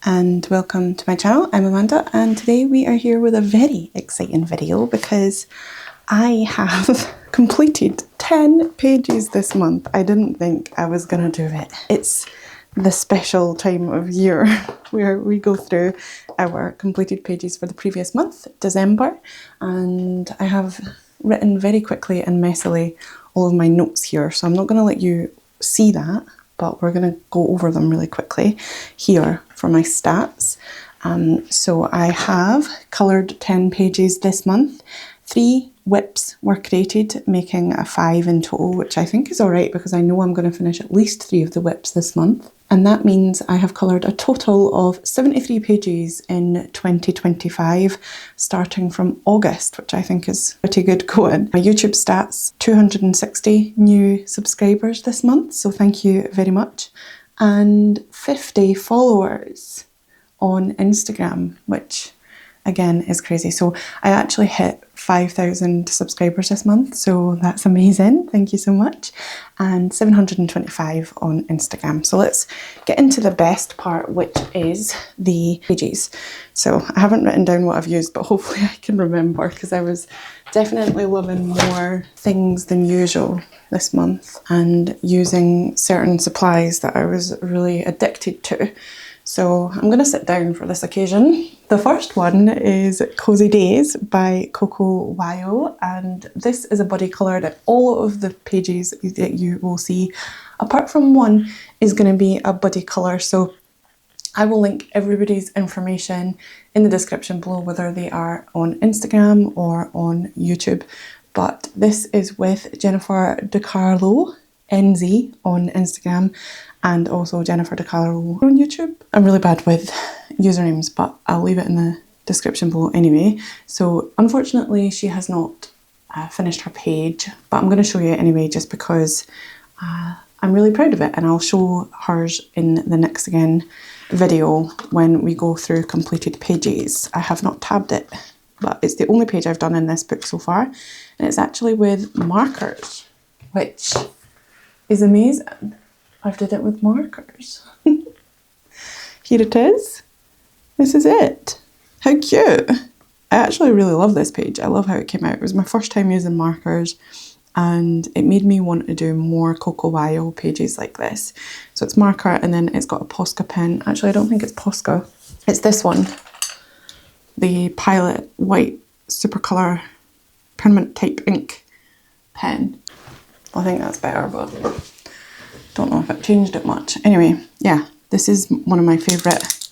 And welcome to my channel. I'm Amanda and today we are here with a very exciting video because I have completed 10 pages this month. I didn't think I was gonna do it. It's the special time of year where we go through our completed pages for the previous month, December, and I have written very quickly and messily all of my notes here, so I'm not going to let you see that, but we're going to go over them really quickly here for my stats. So I have coloured 10 pages this month. 3 whips were created, making a 5 in total, which I think is alright because I know I'm going to finish at least 3 of the whips this month. And that means I have coloured a total of 73 pages in 2025, starting from August, which I think is pretty good going. My YouTube stats, 260 new subscribers this month, so thank you very much. And 50 followers on Instagram, which again is crazy. So I actually hit 5,000 subscribers this month, so that's amazing, thank you so much. And 725 on Instagram. So let's get into the best part, which is the pages. So I haven't written down what I've used, but hopefully I can remember because I was definitely loving more things than usual this month and using certain supplies that I was really addicted to. So I'm going to sit down for this occasion. The first one is Cozy Days by Kanoko Egusa, and this is a buddy coloured, and all of the pages that you will see, apart from one, is going to be a buddy colour. So I will link everybody's information in the description below, whether they are on Instagram or on YouTube. But this is with Jennifer DeCarlo, NZ on Instagram, and also Jennifer DeCarlo on YouTube. I'm really bad with usernames, but I'll leave it in the description below anyway. So unfortunately she has not finished her page, but I'm going to show you anyway just because I'm really proud of it, and I'll show hers in the next video when we go through completed pages. I have not tabbed it, but it's the only page I've done in this book so far, and it's actually with markers, which is amazing. I've did it with markers. Here it is. This is it. How cute. I actually really love this page. I love how it came out. It was my first time using markers and it made me want to do more Kanoko Egusa pages like this. So it's marker and then it's got a Posca pen. Actually, I don't think it's Posca. It's this one. The Pilot White Supercolour Permanent Type Ink pen. I think that's better, but don't know if it changed it much. Anyway, yeah, this is one of my favourite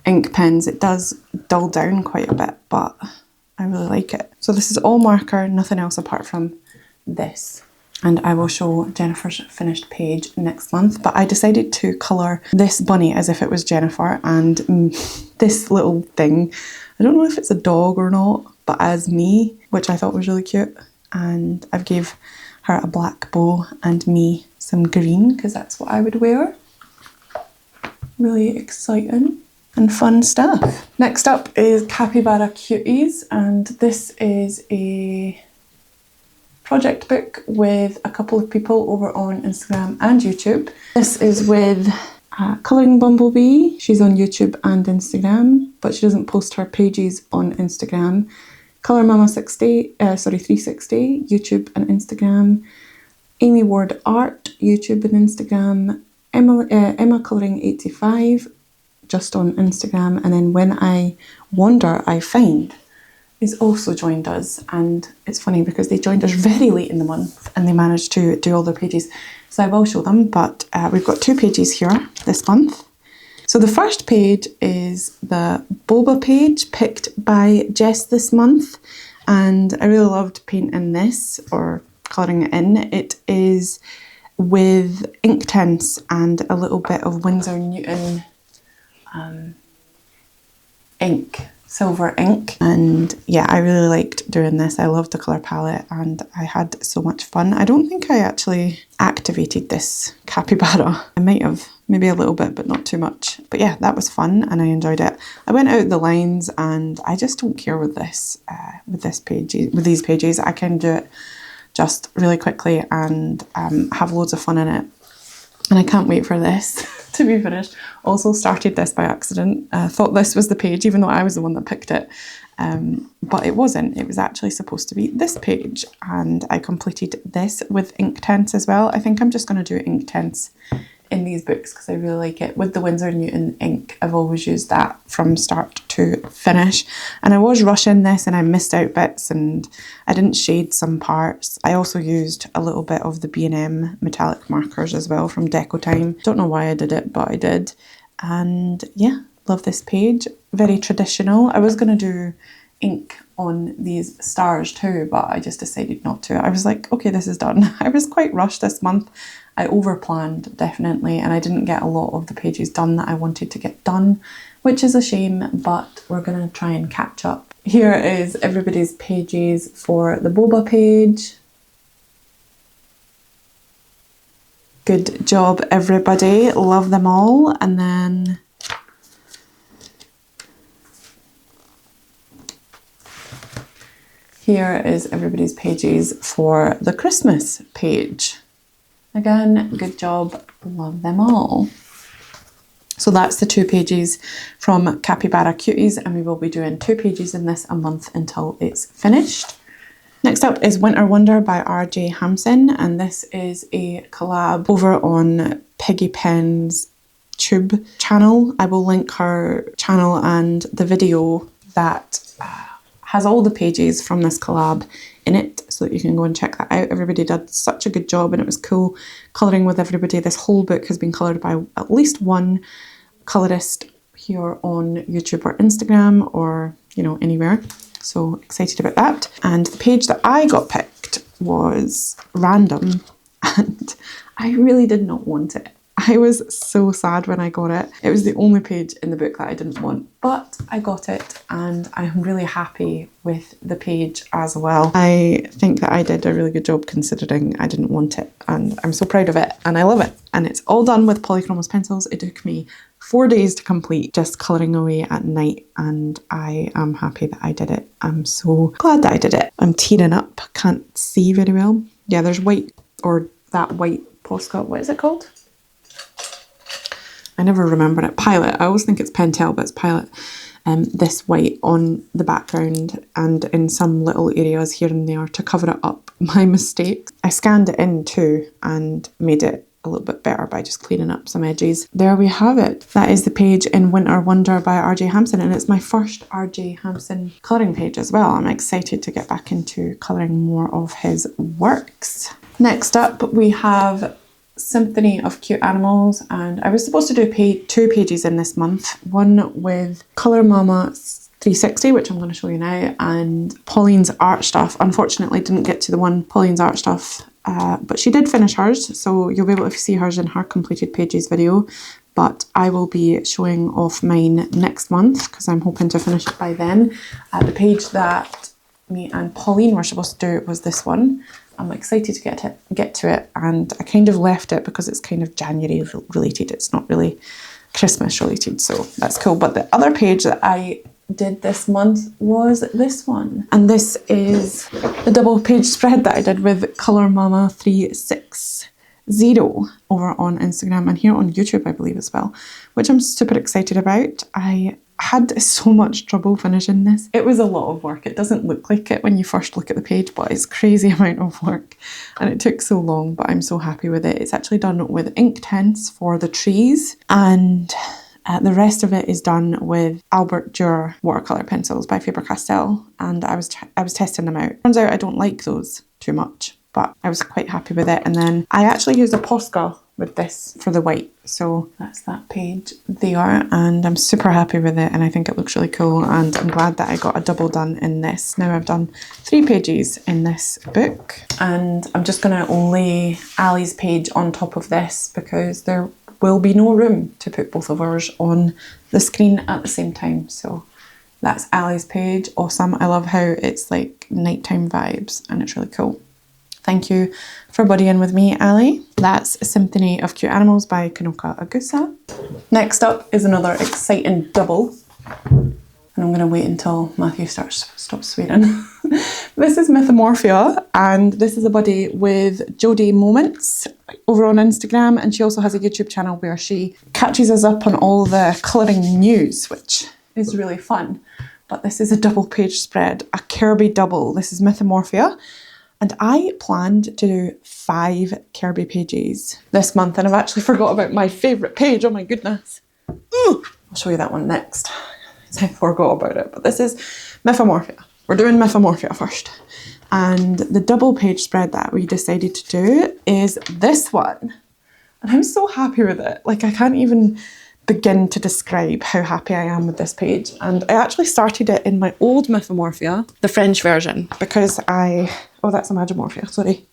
ink pens. It does dull down quite a bit, but I really like it. So this is all marker, nothing else apart from this. And I will show Jennifer's finished page next month. But I decided to colour this bunny as if it was Jennifer, and this little thing, I don't know if it's a dog or not, but as me, which I thought was really cute. And I've gave her a black bow and me some green because that's what I would wear. Really exciting and fun stuff. Next up is Capybara Cuties, and this is a project book with a couple of people over on Instagram and YouTube. This is with Colouring Bumblebee. She's on YouTube and Instagram, but she doesn't post her pages on Instagram. Colour Mama 360, YouTube and Instagram. Amy Ward Art, YouTube and Instagram. Emma Colouring 85, just on Instagram. And then When I Wander, I Find is also joined us. And it's funny because they joined us very late in the month and they managed to do all their pages. So I will show them, but we've got 2 pages here this month. So the first page is the boba page picked by Jess this month, and I really loved painting this or colouring it in. It is with ink tints and a little bit of Winsor Newton ink, silver ink, and yeah, I really liked doing this. I loved the colour palette and I had so much fun. I don't think I actually activated this capybara. I might have, maybe a little bit, but not too much. But yeah, that was fun and I enjoyed it. I went out the lines and I just don't care with this, with these pages. I can do it just really quickly and have loads of fun in it. And I can't wait for this to be finished. Also started this by accident. Thought this was the page, even though I was the one that picked it. But it wasn't. It was actually supposed to be this page. And I completed this with Inktense as well. I think I'm just going to do Inktense in these books because I really like it. With the Winsor & Newton ink, I've always used that from start to finish. And I was rushing this and I missed out bits and I didn't shade some parts. I also used a little bit of the B&M metallic markers as well from Deco Time. Don't know why I did it, but I did. And yeah, love this page. Very traditional. I was going to do ink on these stars too, but I just decided not to. I was like, okay, this is done. I was quite rushed this month. I overplanned, definitely, and I didn't get a lot of the pages done that I wanted to get done, which is a shame, but we're going to try and catch up. Here is everybody's pages for the boba page. Good job, everybody. Love them all. And then here is everybody's pages for the Christmas page. Again, good job, love them all. So that's the 2 pages from Capybara Cuties, and we will be doing 2 pages in this a month until it's finished. Next up is Winter Wonder by RJ Hampson, and this is a collab over on Piggy Pen's Tube channel. I will link her channel and the video that has all the pages from this collab in it so that you can go and check that out. Everybody did such a good job and it was cool colouring with everybody. This whole book has been coloured by at least one colourist here on YouTube or Instagram or, you know, anywhere. So excited about that. And the page that I got picked was random and I really did not want it. I was so sad when I got it. It was the only page in the book that I didn't want, but I got it and I'm really happy with the page as well. I think that I did a really good job considering I didn't want it, and I'm so proud of it and I love it. And it's all done with polychromos pencils. It took me 4 days to complete, just colouring away at night, and I am happy that I did it. I'm so glad that I did it. I'm tearing up, can't see very well. Yeah, there's white, or that white Posca, what is it called? I never remember it. Pilot. I always think it's Pentel, but it's Pilot. This white on the background and in some little areas here and there to cover it up. My mistake. I scanned it in too and made it a little bit better by just cleaning up some edges. There we have it. That is the page in Winter Wonder by RJ Hampson, and it's my first RJ Hampson colouring page as well. I'm excited to get back into colouring more of his works. Next up we have Symphony of Cute Animals, and I was supposed to do 2 pages in this month. One with Colour Mama 360, which I'm going to show you now, and Pauline's art stuff. Unfortunately didn't get to the one Pauline's art stuff, but she did finish hers, so you'll be able to see hers in her completed pages video. But I will be showing off mine next month because I'm hoping to finish it by then. The page that me and Pauline were supposed to do was this one. I'm excited to get to it, and I kind of left it because it's kind of January related. It's not really Christmas related, so that's cool. But the other page that I did this month was this one, and this is the double page spread that I did with Colour Mama 360 over on Instagram and here on YouTube, I believe, as well, which I'm super excited about. I had so much trouble finishing this. It was a lot of work. It doesn't look like it when you first look at the page, but it's a crazy amount of work and it took so long, but I'm so happy with it. It's actually done with Inktense for the trees, and the rest of it is done with ALLJArt watercolour pencils by Faber-Castell, and I was testing them out. Turns out I don't like those too much, but I was quite happy with it. And then I actually used a Posca with this for the white, so that's that page there, and I'm super happy with it and I think it looks really cool, and I'm glad that I got a double done in this. Now I've done 3 pages in this book, and I'm just going to lay Ali's page on top of this because there will be no room to put both of ours on the screen at the same time. So that's Ali's page. Awesome. I love how it's like nighttime vibes and it's really cool. Thank you for buddying with me, Ali. That's Symphony of Cute Animals by Kanoko Egusa. Next up is another exciting double. And I'm going to wait until Matthew stops swearing. This is Mythamorphia, and this is a buddy with Jodie Moments over on Instagram, and she also has a YouTube channel where she catches us up on all the colouring news, which is really fun. But this is a double page spread, a Kerby double. This is Mythamorphia, and I planned to do 5 Kerby pages this month, and I've actually forgot about my favourite page. Oh my goodness. Ooh. I'll show you that one next. I forgot about it, but this is Mythamorphia. We're doing Mythamorphia first. And the double page spread that we decided to do is this one. And I'm so happy with it. Like, I can't even begin to describe how happy I am with this page. And I actually started it in my old Mythamorphia, the French version, because oh, that's a Magimorphia, sorry.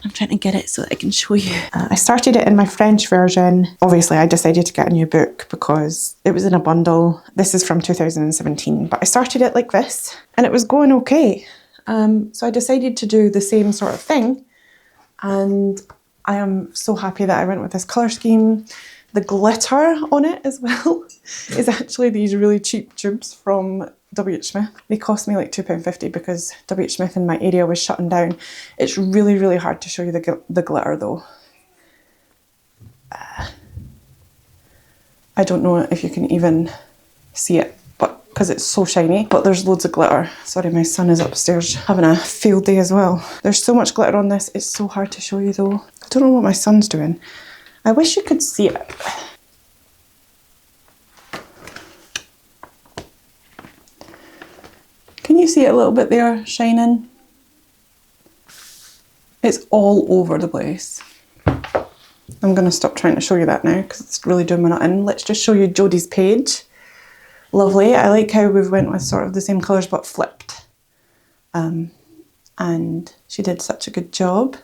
I'm trying to get it so that I can show you. I started it in my French version. Obviously, I decided to get a new book because it was in a bundle. This is from 2017, but I started it like this and it was going okay. So I decided to do the same sort of thing, and I am so happy that I went with this colour scheme. The glitter on it as well is actually these really cheap tubes from WH Smith. They cost me like £2.50 because WH Smith in my area was shutting down. It's really, really hard to show you the glitter though. I don't know if you can even see it, but because it's so shiny, but there's loads of glitter. Sorry, my son is upstairs having a field day as well. There's so much glitter on this, it's so hard to show you though. I don't know what my son's doing. I wish you could see it. Can you see it a little bit there, shining? It's all over the place. I'm going to stop trying to show you that now because it's really doing my nut in. Let's just show you Jodie's page. Lovely. I like how we've went with sort of the same colours but flipped. And she did such a good job.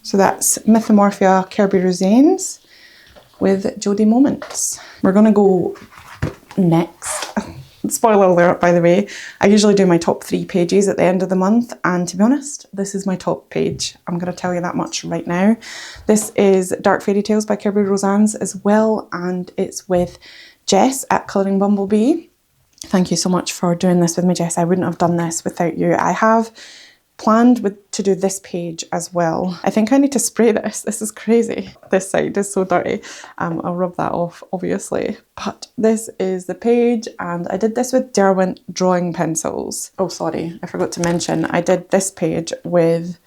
So that's Mythamorphia Kerby Rosanes with Jodie Moments. We're going to go next. Spoiler alert, by the way. I usually do my top 3 pages at the end of the month, and to be honest, this is my top page. I'm going to tell you that much right now. This is Dark Fairytales by Kerby Rosanes as well, and it's with Jess at Colouring Bumblebee. Thank you so much for doing this with me, Jess. I wouldn't have done this without you. I have planned to do this page as well. I think I need to spray this. This is crazy. This side is so dirty. I'll rub that off, obviously. But this is the page, and I did this with Derwent drawing pencils. Oh, sorry, I forgot to mention, I did this page with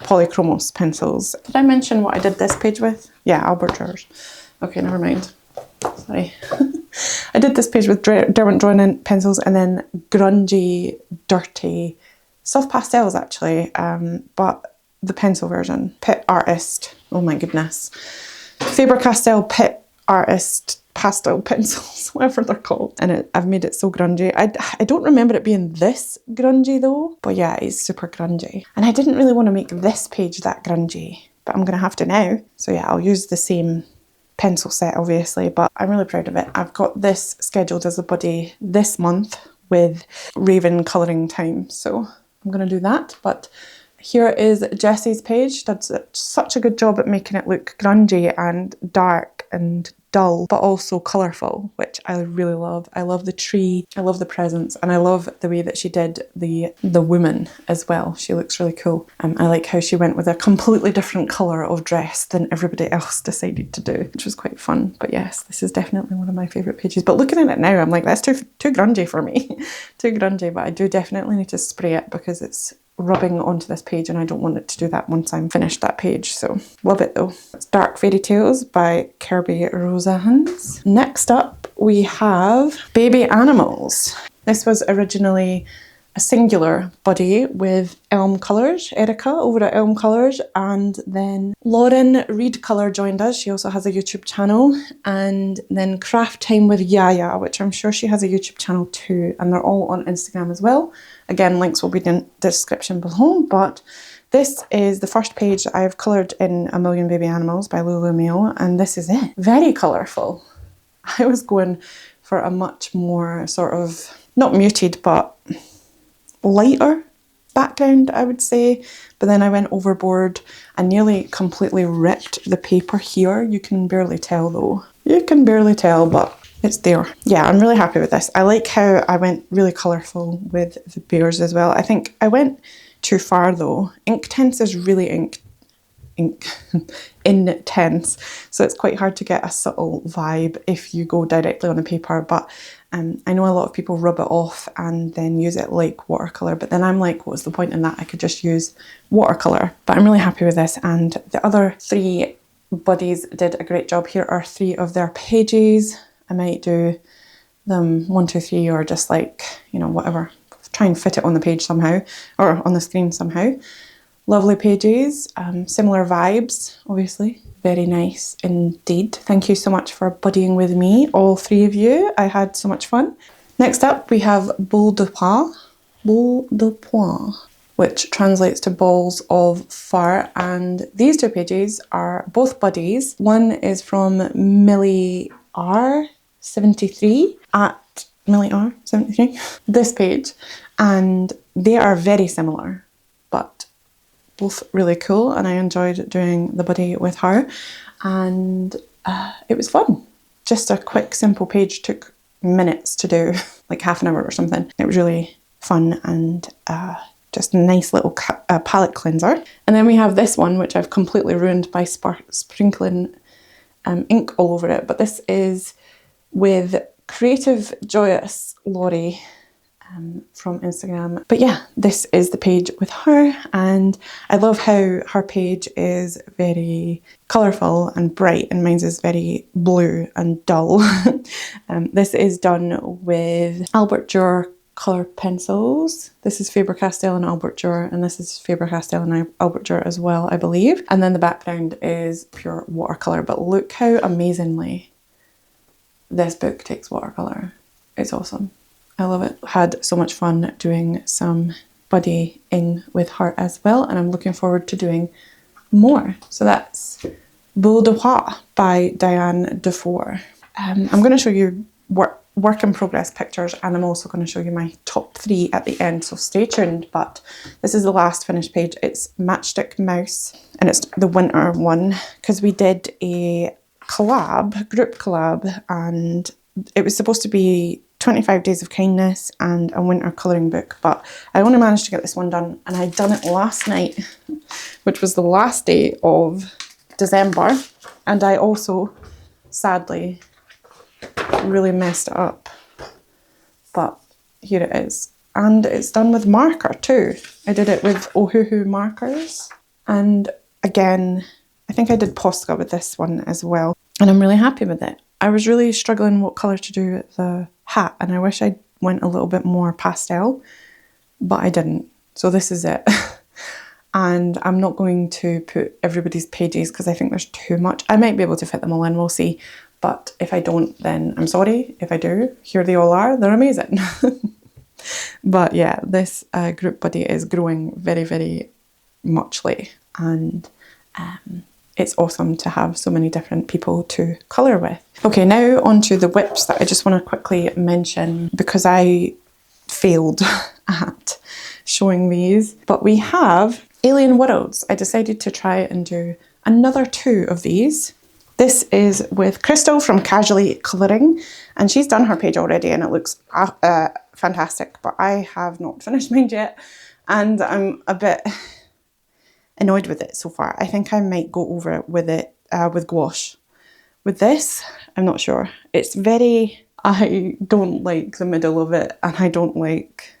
Polychromos pencils. Did I mention what I did this page with? Yeah, ALLJArt. Okay, never mind. Sorry. I did this page with Derwent drawing pencils and then grungy, dirty, soft pastels actually, but the pencil version. Pit Artist, oh my goodness. Faber-Castell Pit Artist pastel pencils, whatever they're called. And I've made it so grungy. I don't remember it being this grungy though, but yeah, it's super grungy. And I didn't really want to make this page that grungy, but I'm gonna have to now. So yeah, I'll use the same pencil set obviously, but I'm really proud of it. I've got this scheduled as a buddy this month with Raven colouring time, so I'm going to do that. But here is Jessie's page. She did such a good job at making it look grungy and dark and dull, but also colourful, which I really love. I love the tree, I love the presents, and I love the way that she did the woman as well. She looks really cool. I like how she went with a completely different colour of dress than everybody else decided to do, which was quite fun. But yes, this is definitely one of my favourite pages. But looking at it now, I'm like, that's too grungy for me. Too grungy, but I do definitely need to spray it because it's rubbing onto this page and I don't want it to do that once I'm finished that page. So love it though. It's Dark Fairytales by Kerby Rosanes. Next up we have Baby Animals. This was originally a singular buddy with Elm Colours, Erica over at Elm Colours, and then Lauren Reed Colour joined us. She also has a YouTube channel, and then Craft Time with Yaya, which I'm sure she has a YouTube channel too, and they're all on Instagram as well. Again, links will be in the description below, but this is the first page I've coloured in A Million Baby Animals by Lulu Mayo, and this is it. Very colourful. I was going for a much more sort of, not muted, but lighter background, I would say, but then I went overboard and nearly completely ripped the paper here. You can barely tell though. You can barely tell, but it's there. Yeah, I'm really happy with this. I like how I went really colourful with the bears as well. I think I went too far though. Inktense is really intense, so it's quite hard to get a subtle vibe if you go directly on a paper, but I know a lot of people rub it off and then use it like watercolour, but then I'm like, what's the point in that? I could just use watercolour. But I'm really happy with this, and the other 3 buddies did a great job. Here are 3 of their pages. I might do them 1, 2, 3, or just like, you know, whatever. Try and fit it on the page somehow, or on the screen somehow. Lovely pages, similar vibes, obviously. Very nice indeed. Thank you so much for buddying with me, all 3 of you. I had so much fun. Next up, we have Boule de Poing, which translates to balls of fur. And these 2 pages are both buddies. One is from Millie R73 at Millie R73, this page. And they are very similar, but both really cool, and I enjoyed doing the buddy with her, and it was fun. Just a quick simple page, took minutes to do, like half an hour or something. It was really fun, and just a nice little palette cleanser. And then we have this one, which I've completely ruined by sprinkling ink all over it, but this is with Creative Joyous Laurie from Instagram. But yeah, this is the page with her, and I love how her page is very colourful and bright, and mine is very blue and dull. This is done with ALLJArt colour pencils. This is Faber-Castell and ALLJArt, and this is Faber-Castell and ALLJArt as well, I believe. And then the background is pure watercolour, but look how amazingly this book takes watercolour. It's awesome. I love it. Had so much fun doing some buddying with her as well, and I'm looking forward to doing more. So that's Boule de Poing by Diane Dufour. I'm going to show you work in progress pictures, and I'm also going to show you my top 3 at the end, so stay tuned. But this is the last finished page. It's Matchstick Mouse, and it's the winter one, because we did a group collab, and it was supposed to be 25 Days of Kindness and a winter colouring book, but I only managed to get this one done, and I'd done it last night, which was the last day of December, and I also sadly really messed it up, but here it is. And it's done with marker too. I did it with Ohuhu markers, and again I think I did Posca with this one as well, and I'm really happy with it. I was really struggling what colour to do with the hat, and I wish I went a little bit more pastel, but I didn't. So this is it. And I'm not going to put everybody's pages because I think there's too much. I might be able to fit them all in, we'll see. But if I don't, then I'm sorry. If I do, here they all are. They're amazing. But yeah, this group buddy is growing very, very muchly, and it's awesome to have so many different people to colour with. Okay, now on to the whips that I just want to quickly mention, because I failed at showing these. But we have Alien Worlds. I decided to try and do another 2 of these. This is with Crystal from Casually Colouring, and she's done her page already and it looks fantastic, but I have not finished mine yet, and I'm a bit annoyed with it so far. I think I might go over it with gouache. With this, I'm not sure. It's very, I don't like the middle of it, and I don't like,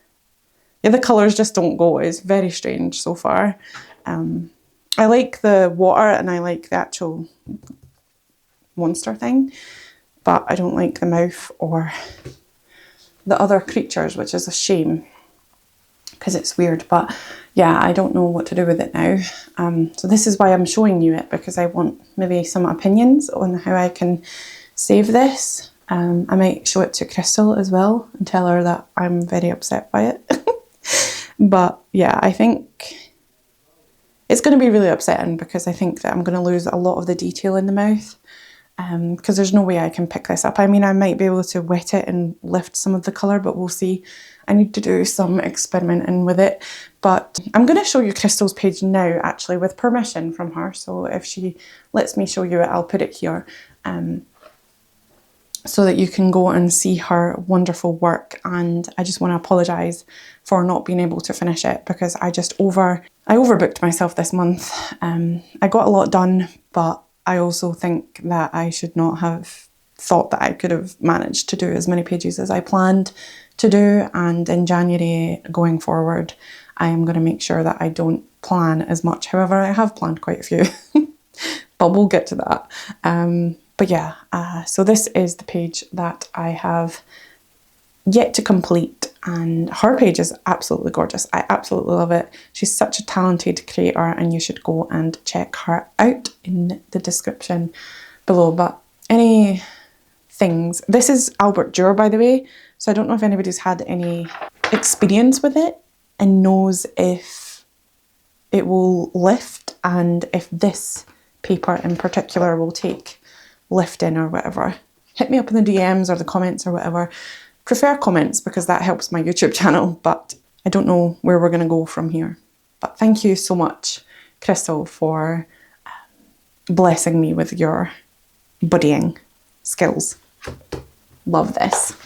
yeah, the colours just don't go. It's very strange so far. I like the water and I like the actual monster thing, but I don't like the mouth or the other creatures, which is a shame because it's weird. But yeah, I don't know what to do with it now. So this is why I'm showing you it, because I want maybe some opinions on how I can save this. I might show it to Crystal as well and tell her that I'm very upset by it. But yeah, I think it's going to be really upsetting because I think that I'm going to lose a lot of the detail in the mouth, because there's no way I can pick this up. I mean, I might be able to wet it and lift some of the colour, but we'll see. I need to do some experimenting with it. But I'm going to show you Crystal's page now, actually, with permission from her. So if she lets me show you it, I'll put it here. so that you can go and see her wonderful work. And I just want to apologise for not being able to finish it because I overbooked myself this month. I got a lot done, but I also think that I should not have thought that I could have managed to do as many pages as I planned to do. And in January going forward, I am going to make sure that I don't plan as much. However, I have planned quite a few, but we'll get to that. But yeah, so this is the page that I have yet to complete, and her page is absolutely gorgeous. I absolutely love it. She's such a talented creator, and you should go and check her out in the description below. But any things, this is ALLJArt, by the way, so I don't know if anybody's had any experience with it and knows if it will lift and if this paper in particular will take lifting or whatever. Hit me up in the DMs or the comments or whatever. Prefer comments because that helps my YouTube channel, but I don't know where we're going to go from here. But thank you so much, Crystal, for blessing me with your buddying skills. Love this.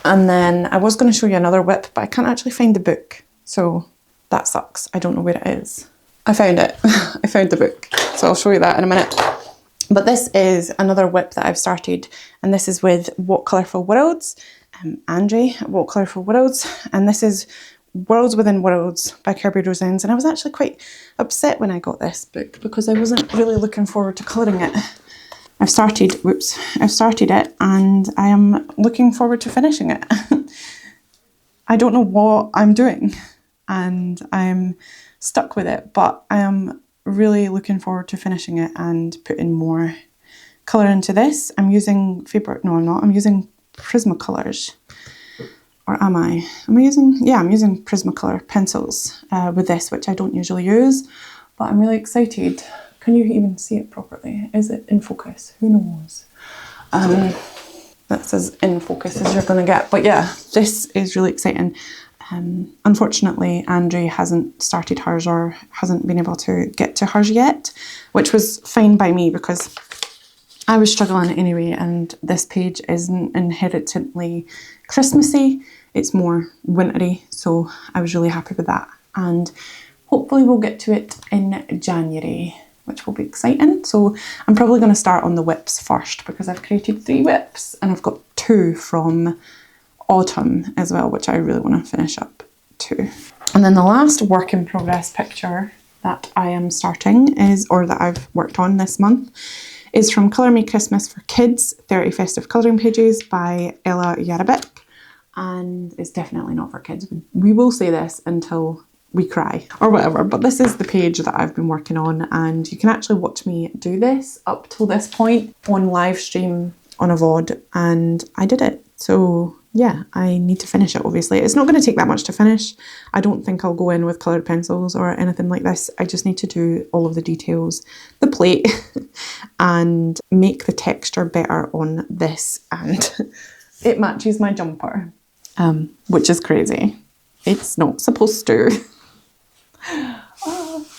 And then I was going to show you another whip, but I can't actually find the book, so that sucks. I don't know where it is. I found it. I found the book, so I'll show you that in a minute. But this is another whip that I've started, and this is with What Colourful Worlds, Andre at What Colourful Worlds, and this is Worlds Within Worlds by Kerby Rosanes. And I was actually quite upset when I got this book because I wasn't really looking forward to colouring it. I've started it and I am looking forward to finishing it. I don't know what I'm doing and I'm stuck with it, but I am really looking forward to finishing it and putting more colour into this. I'm using I'm using Prismacolors. Or am I? I'm using Prismacolor pencils with this, which I don't usually use, but I'm really excited. Can you even see it properly? Is it in focus? Who knows? That's as in focus as you're going to get. But yeah, this is really exciting. Unfortunately, Andre hasn't started hers or hasn't been able to get to hers yet, which was fine by me because I was struggling anyway, and this page isn't inherently Christmassy. It's more wintry, so I was really happy with that. And hopefully we'll get to it in January, which will be exciting. So I'm probably going to start on the whips first because I've created 3 whips and I've got 2 from autumn as well, which I really want to finish up too. And then the last work in progress picture that I am starting or that I've worked on this month is from Colour Me Christmas for Kids, 30 Festive Colouring Pages by ALLJArt. And it's definitely not for kids. We will say this until we cry or whatever, but this is the page that I've been working on, and you can actually watch me do this up till this point on live stream on a VOD, and I did it. So yeah, I need to finish it obviously. It's not going to take that much to finish. I don't think I'll go in with coloured pencils or anything like this. I just need to do all of the details, the plate, and make the texture better on this, and it matches my jumper, which is crazy. It's not supposed to.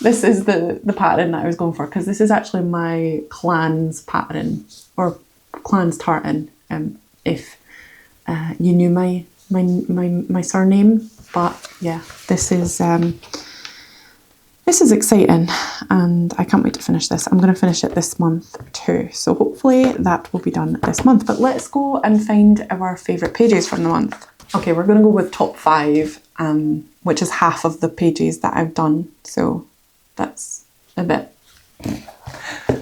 This is the pattern that I was going for, because this is actually my clan's pattern, or clan's tartan, if you knew my surname. But yeah, this is exciting, and I can't wait to finish this. I'm going to finish it this month too, so hopefully that will be done this month. But let's go and find our favourite pages from the month. Okay, we're going to go with top 5, which is half of the pages that I've done, so that's a bit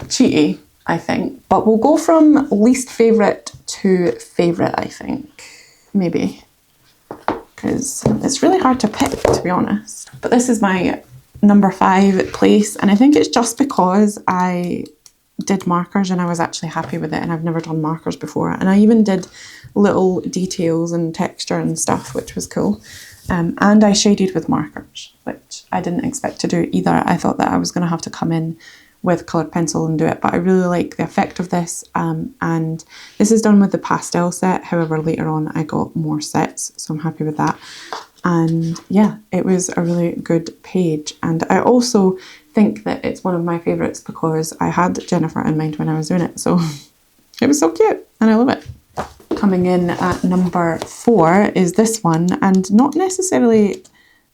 cheaty, I think. But we'll go from least favourite to favourite, I think, maybe, because it's really hard to pick, to be honest. But this is my number 5 place, and I think it's just because I did markers and I was actually happy with it, and I've never done markers before, and I even did little details and texture and stuff, which was cool. And I shaded with markers, which I didn't expect to do either. I thought that I was going to have to come in with coloured pencil and do it, but I really like the effect of this, and this is done with the pastel set. However, later on I got more sets, so I'm happy with that. And yeah, it was a really good page, and I also think that it's one of my favourites because I had Jennifer in mind when I was doing it, so It was so cute and I love it. Coming in at number 4 is this one, and not necessarily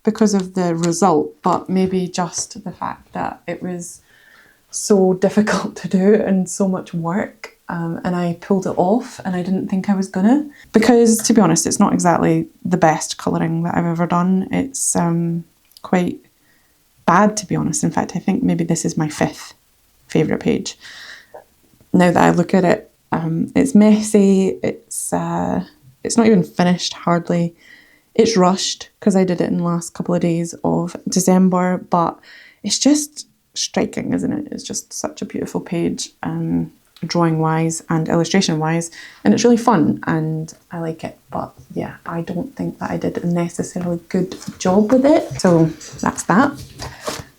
because of the result, but maybe just the fact that it was so difficult to do and so much work. And I pulled it off and I didn't think I was gonna, because to be honest, it's not exactly the best colouring that I've ever done. It's quite bad, to be honest. In fact, I think maybe this is my 5th favourite page. Now that I look at it, it's messy, it's not even finished hardly. It's rushed because I did it in the last couple of days of December, but it's just striking, isn't it? It's just such a beautiful page. Drawing wise and illustration wise, and it's really fun and I like it, but yeah, I don't think that I did a necessarily good job with it, so that's that.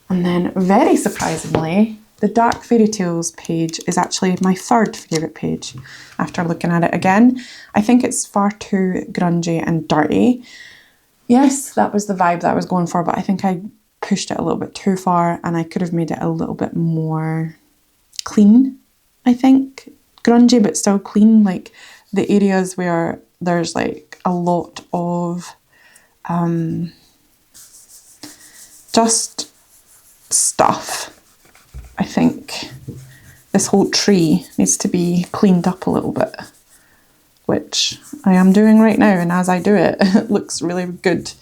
And then very surprisingly, the Dark Fairytales page is actually my 3rd favourite page after looking at it again. I think it's far too grungy and dirty. Yes, that was the vibe that I was going for, but I think I pushed it a little bit too far and I could have made it a little bit more clean. I think grungy but still clean, like the areas where there's like a lot of just stuff. I think this whole tree needs to be cleaned up a little bit, which I am doing right now, and as I do it, it looks really good.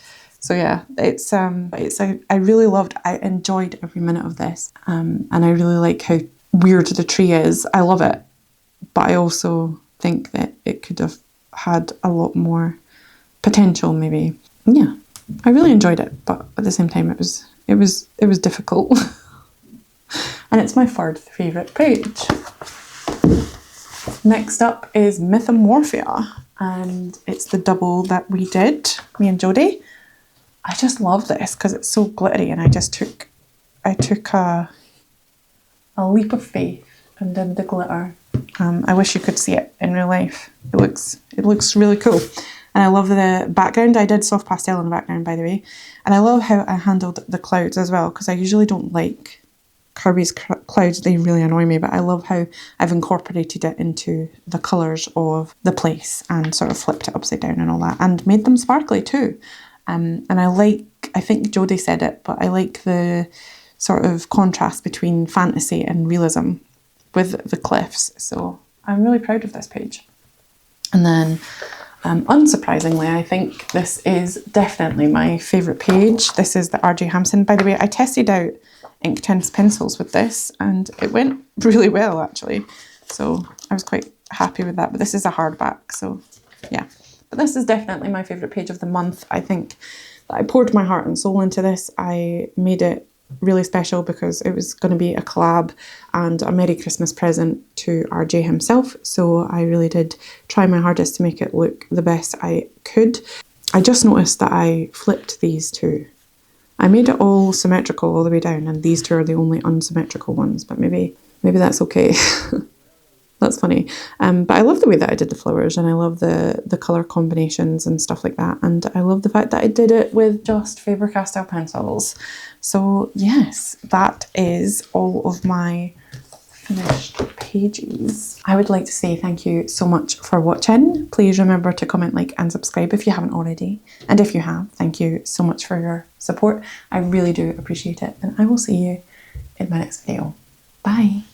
So yeah, I really loved, I enjoyed every minute of this, and I really like how weird the tree is. I love it, but I also think that it could have had a lot more potential maybe. Yeah, I really enjoyed it, but at the same time it was difficult. And it's my 3rd favourite page. Next up is Mythamorphia, and it's the double that we did, me and Jodie. I just love this because it's so glittery, and I took a leap of faith and did the glitter. I wish you could see it in real life. It looks really cool. And I love the background. I did soft pastel in the background, by the way. And I love how I handled the clouds as well, because I usually don't like Kirby's clouds. They really annoy me, but I love how I've incorporated it into the colours of the place and sort of flipped it upside down and all that, and made them sparkly too. And I think Jodie said it, but I like the sort of contrast between fantasy and realism with the cliffs. So I'm really proud of this page. And then unsurprisingly, I think this is definitely my favourite page. This is the R.J. Hampson. By the way, I tested out Inktense pencils with this and it went really well actually. So I was quite happy with that, but this is a hardback, so yeah. But this is definitely my favourite page of the month. I think that I poured my heart and soul into this. I made it really special because it was going to be a collab and a Merry Christmas present to RJ himself, so I really did try my hardest to make it look the best I could. I just noticed that I flipped these two. I made it all symmetrical all the way down, and these two are the only unsymmetrical ones, but maybe that's okay. That's funny. But I love the way that I did the flowers, and I love the colour combinations and stuff like that, and I love the fact that I did it with just Faber-Castell pencils. So yes, that is all of my finished pages. I would like to say thank you so much for watching. Please remember to comment, like and subscribe if you haven't already, and if you have, thank you so much for your support. I really do appreciate it, and I will see you in my next video. Bye.